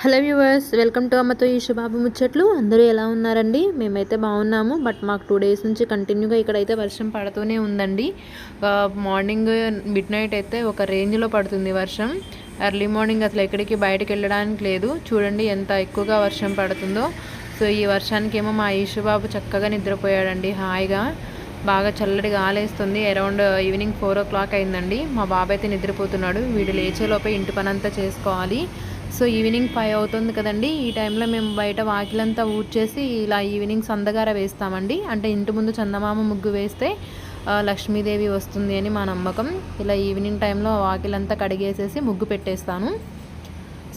Hello viewers, welcome to అమ్మతో ఈశుబాబు ముచ్చట్లు. అందరూ ఎలా ఉన్నారండి? మేమైతే బాగున్నాము. బట్ మాకు 2 డేస్ నుంచి కంటిన్యూగా ఇక్కడైతే వర్షం పడుతూనే ఉందండి. మార్నింగ్ మిడ్ నైట్ అయితే ఒక రేంజ్లో పడుతుంది వర్షం. ఎర్లీ మార్నింగ్ అసలు ఎక్కడికి బయటకు వెళ్ళడానికి లేదు. చూడండి ఎంత ఎక్కువగా వర్షం పడుతుందో. సో ఈ వర్షానికి ఏమో మా ఈశుబాబు చక్కగా నిద్రపోయాడండి హాయిగా. బాగా చల్లటి గాలేస్తుంది. అరౌండ్ ఈవినింగ్ 4 o'clock అయిందండి. మా బాబు అయితే నిద్రపోతున్నాడు. వీడు లేచేలోపే ఇంటి పనంతా చేసుకోవాలి. సో ఈవినింగ్ 5 అవుతుంది కదండి. ఈ టైంలో మేము బయట వాకిలంతా ఊడ్చేసి ఇలా ఈవినింగ్ సందగార వేస్తామండి. అంటే ఇంటి ముందు చందమామ ముగ్గు వేస్తే లక్ష్మీదేవి వస్తుంది అని మా నమ్మకం. ఇలా ఈవినింగ్ టైంలో వాకిలంతా కడిగేసేసి ముగ్గు పెట్టేస్తాను.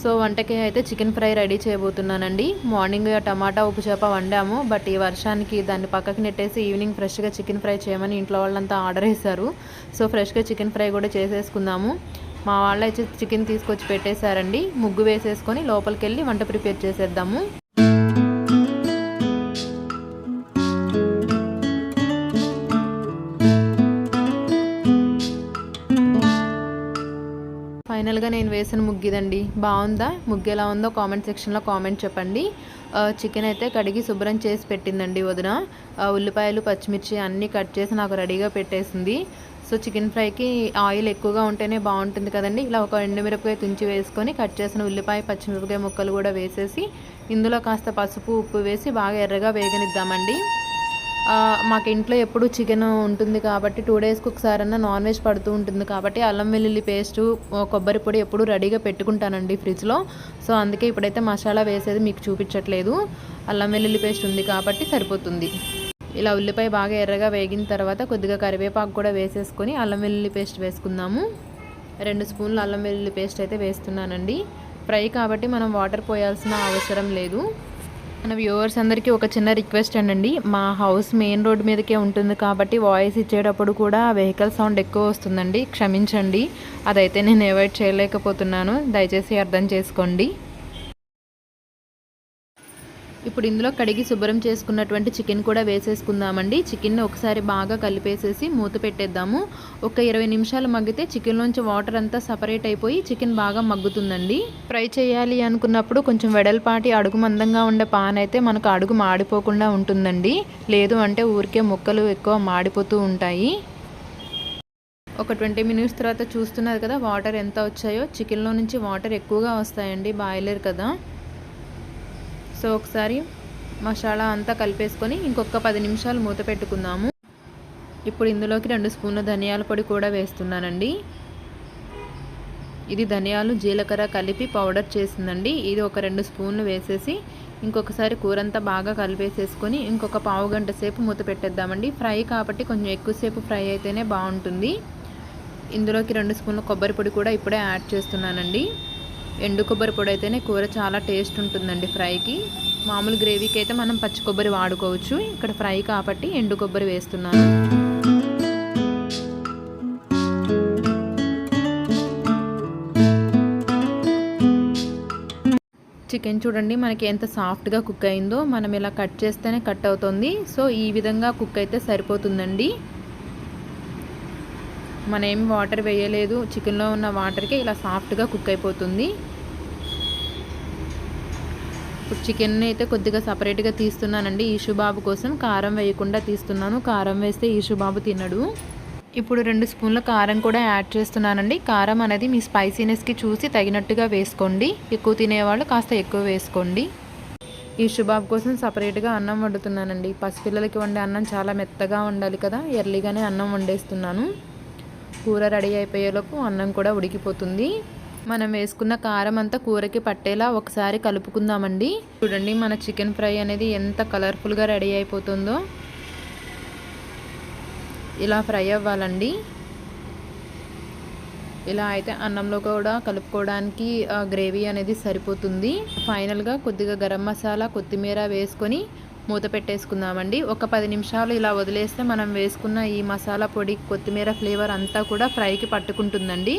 సో వంటకి అయితే చికెన్ ఫ్రై రెడీ చేయబోతున్నానండి. మార్నింగ్ టమాటా ఉప్పు చేప వండాము. బట్ ఈ వర్షానికి దాన్ని పక్కకి నెట్టేసి ఈవినింగ్ ఫ్రెష్గా చికెన్ ఫ్రై చేయమని ఇంట్లో వాళ్ళంతా ఆర్డర్ వేశారు. సో ఫ్రెష్గా చికెన్ ఫ్రై కూడా చేసేసుకుందాము. మా వాళ్ళు అయితే చికెన్ తీసుకొచ్చి పెట్టేశారండి. ముగ్గు వేసేసుకొని లోపలికి వెళ్ళి వంట ప్రిపేర్ చేసేద్దాము. ఫైనల్గా నేను వేసిన ముగ్గు ఇదండి. బాగుందా? ముగ్గు ఎలా ఉందో కామెంట్ సెక్షన్లో కామెంట్ చెప్పండి. చికెన్ అయితే కడిగి శుభ్రం చేసి పెట్టిందండి వదిన. ఉల్లిపాయలు పచ్చిమిర్చి అన్నీ కట్ చేసి నాకు రెడీగా పెట్టేసింది. సో చికెన్ ఫ్రైకి ఆయిల్ ఎక్కువగా ఉంటేనే బాగుంటుంది కదండి. ఇలా ఒక ఎండుమిరపకాయ తుంచి వేసుకొని కట్ చేసిన ఉల్లిపాయ పచ్చిమిరపకాయ ముక్కలు కూడా వేసేసి ఇందులో కాస్త పసుపు ఉప్పు వేసి బాగా ఎర్రగా వేగనిద్దామండి. మాకు ఇంట్లో ఎప్పుడు చికెన్ ఉంటుంది కాబట్టి 2 డేస్కి ఒకసారన్నా నాన్ వెజ్ పడుతూ ఉంటుంది కాబట్టి అల్లం వెల్లుల్లి పేస్టు కొబ్బరి పొడి ఎప్పుడు రెడీగా పెట్టుకుంటానండి ఫ్రిడ్జ్లో. సో అందుకే ఇప్పుడైతే మసాలా వేసేది మీకు చూపించట్లేదు. అల్లం వెల్లుల్లి పేస్ట్ ఉంది కాబట్టి సరిపోతుంది. ఇలా ఉల్లిపాయ బాగా ఎర్రగా వేగిన తర్వాత కొద్దిగా కరివేపాకు కూడా వేసేసుకొని అల్లం వెల్లుల్లి పేస్ట్ వేసుకుందాము. 2 స్పూన్లు అల్లం వెల్లుల్లి పేస్ట్ అయితే వేస్తున్నానండి. ఫ్రై కాబట్టి మనం వాటర్ పోయాల్సిన అవసరం లేదు. మన వ్యూవర్స్ అందరికీ ఒక చిన్న రిక్వెస్ట్ అండి. మా హౌస్ మెయిన్ రోడ్ మీదకే ఉంటుంది కాబట్టి వాయిస్ ఇచ్చేటప్పుడు కూడా వెహికల్ సౌండ్ ఎక్కువ వస్తుందండి. క్షమించండి. అదైతే నేను అవాయిడ్ చేయలేకపోతున్నాను. దయచేసి అర్థం చేసుకోండి. ఇప్పుడు ఇందులో కడిగి శుభ్రం చేసుకున్నటువంటి చికెన్ కూడా వేసేసుకుందామండి. చికెన్ ఒకసారి బాగా కలిపేసేసి మూత పెట్టేద్దాము. ఒక 20 నిమిషాలు మగ్గితే చికెన్లోంచి వాటర్ అంతా సపరేట్ అయిపోయి చికెన్ బాగా మగ్గుతుందండి. ఫ్రై చేయాలి అనుకున్నప్పుడు కొంచెం వెడల్పాటి అడుగు మందంగా ఉండే పాన్ అయితే మనకు అడుగు మాడిపోకుండా ఉంటుందండి. లేదు అంటే ఊరికే ముక్కలు ఎక్కువ మాడిపోతూ ఉంటాయి. ఒక 20 మినిట్స్ తర్వాత చూస్తున్నారు కదా వాటర్ ఎంత వచ్చాయో. చికెన్లో నుంచి వాటర్ ఎక్కువగా వస్తాయండి, బాయిలర్ కదా. సో ఒకసారి మసాలా అంతా కలిపేసుకొని ఇంకొక 10 నిమిషాలు మూత పెట్టుకుందాము. ఇప్పుడు ఇందులోకి 2 స్పూన్ల ధనియాల పొడి కూడా వేస్తున్నానండి. ఇది ధనియాలు జీలకర్ర కలిపి పౌడర్ చేసిందండి. ఇది ఒక 2 స్పూన్లు వేసేసి ఇంకొకసారి కూరంతా బాగా కలిపేసేసుకొని ఇంకొక పావు గంట సేపు మూత పెట్టేద్దామండి. ఫ్రై కాబట్టి కొంచెం ఎక్కువసేపు ఫ్రై అయితేనే బాగుంటుంది. ఇందులోకి 2 స్పూన్ల కొబ్బరి పొడి కూడా ఇప్పుడే యాడ్ చేస్తున్నానండి. ఎండు కొబ్బరి పొడి అయితేనే కూర చాలా టేస్ట్ ఉంటుందండి ఫ్రైకి. మామూలు గ్రేవీకి అయితే మనం పచ్చి కొబ్బరి వాడుకోవచ్చు. ఇక్కడ ఫ్రై కాబట్టి ఎండు కొబ్బరి వేస్తున్నాను. చికెన్ చూడండి మనకి ఎంత సాఫ్ట్గా కుక్ అయిందో. మనం ఇలా కట్ చేస్తేనే కట్ అవుతుంది. సో ఈ విధంగా కుక్ అయితే సరిపోతుందండి. మనం ఏం వాటర్ వేయలేదు. చికెన్లో ఉన్న వాటర్కి ఇలా సాఫ్ట్గా కుక్ అయిపోతుంది. ఇప్పుడు చికెన్ అయితే కొద్దిగా సపరేట్గా తీస్తున్నానండి ఈశుబాబు కోసం. కారం వేయకుండా తీస్తున్నాను. కారం వేస్తే ఈశుబాబు తినడు. ఇప్పుడు 2 స్పూన్ల కారం కూడా యాడ్ చేస్తున్నానండి. కారం అనేది మీ స్పైసీనెస్కి చూసి తగినట్టుగా వేసుకోండి. ఎక్కువ తినేవాళ్ళు కాస్త ఎక్కువ వేసుకోండి. ఈశుబాబు కోసం సపరేట్గా అన్నం వండుతున్నానండి. పసిపిల్లలకి వండే అన్నం చాలా మెత్తగా ఉండాలి కదా. ఎర్లీగానే అన్నం వండేస్తున్నాను. కూర రెడీ అయిపోయేలోపు అన్నం కూడా ఉడికిపోతుంది. మనం వేసుకున్న కారం అంతా కూరకి పట్టేలా ఒకసారి కలుపుకుందామండి. చూడండి మన చికెన్ ఫ్రై అనేది ఎంత కలర్ఫుల్గా రెడీ అయిపోతుందో. ఇలా ఫ్రై అవ్వాలండి. ఇలా అయితే అన్నంలో కూడా కలుపుకోవడానికి గ్రేవీ అనేది సరిపోతుంది. ఫైనల్గా కొద్దిగా గరం మసాలా కొత్తిమీర వేసుకొని మూత పెట్టేసుకుందామండి. ఒక 10 నిమిషాలు ఇలా వదిలేస్తే మనం వేసుకున్న ఈ మసాలా పొడి కొత్తిమీర ఫ్లేవర్ అంతా కూడా ఫ్రైకి పట్టుకుంటుందండి.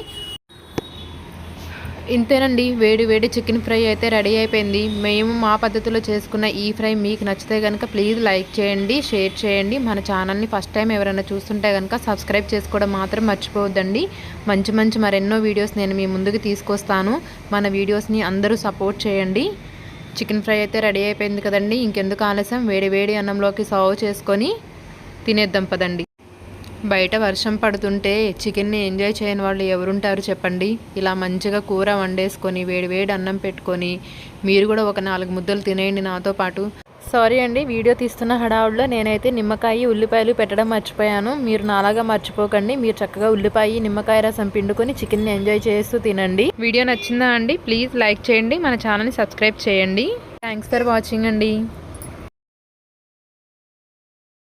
ఇంతేనండి, వేడి వేడి చికెన్ ఫ్రై అయితే రెడీ అయిపోయింది. మేము మా పద్ధతిలో చేసుకున్న ఈ ఫ్రై మీకు నచ్చితే కనుక ప్లీజ్ లైక్ చేయండి, షేర్ చేయండి. మన ఛానల్ని ఫస్ట్ టైం ఎవరైనా చూస్తుంటే కనుక సబ్స్క్రైబ్ చేసుకోవడం మాత్రం మర్చిపోవద్దండి. మంచి మంచి మరెన్నో వీడియోస్ నేను మీ ముందుకు తీసుకొస్తాను. మన వీడియోస్ని అందరూ సపోర్ట్ చేయండి. చికెన్ ఫ్రై అయితే రెడీ అయిపోయింది కదండి. ఇంకెందుకు ఆలస్యం, వేడి వేడి అన్నంలోకి సర్వ్ చేసుకొని తినేద్దాం పదండి. బయట వర్షం పడుతుంటే చికెన్ని ఎంజాయ్ చేయని వాళ్ళు ఎవరుంటారు చెప్పండి. ఇలా మంచిగా కూర వండేసుకొని వేడి వేడి అన్నం పెట్టుకొని మీరు కూడా ఒక 4 ముద్దలు తినేయండి నాతో పాటు. సారీ అండి, వీడియో తీస్తున్న హడావుడిలో నేనైతే నిమ్మకాయ ఉల్లిపాయలు పెట్టడం మర్చిపోయాను. మీరు నాలాగా మర్చిపోకండి. మీరు చక్కగా ఉల్లిపాయ నిమ్మకాయ రసం పిండుకొని చికెన్ని ఎంజాయ్ చేస్తూ తినండి. వీడియో నచ్చిందా అండి? ప్లీజ్ లైక్ చేయండి, మన ఛానల్ని సబ్స్క్రైబ్ చేయండి. థ్యాంక్స్ ఫర్ వాచింగ్ అండి.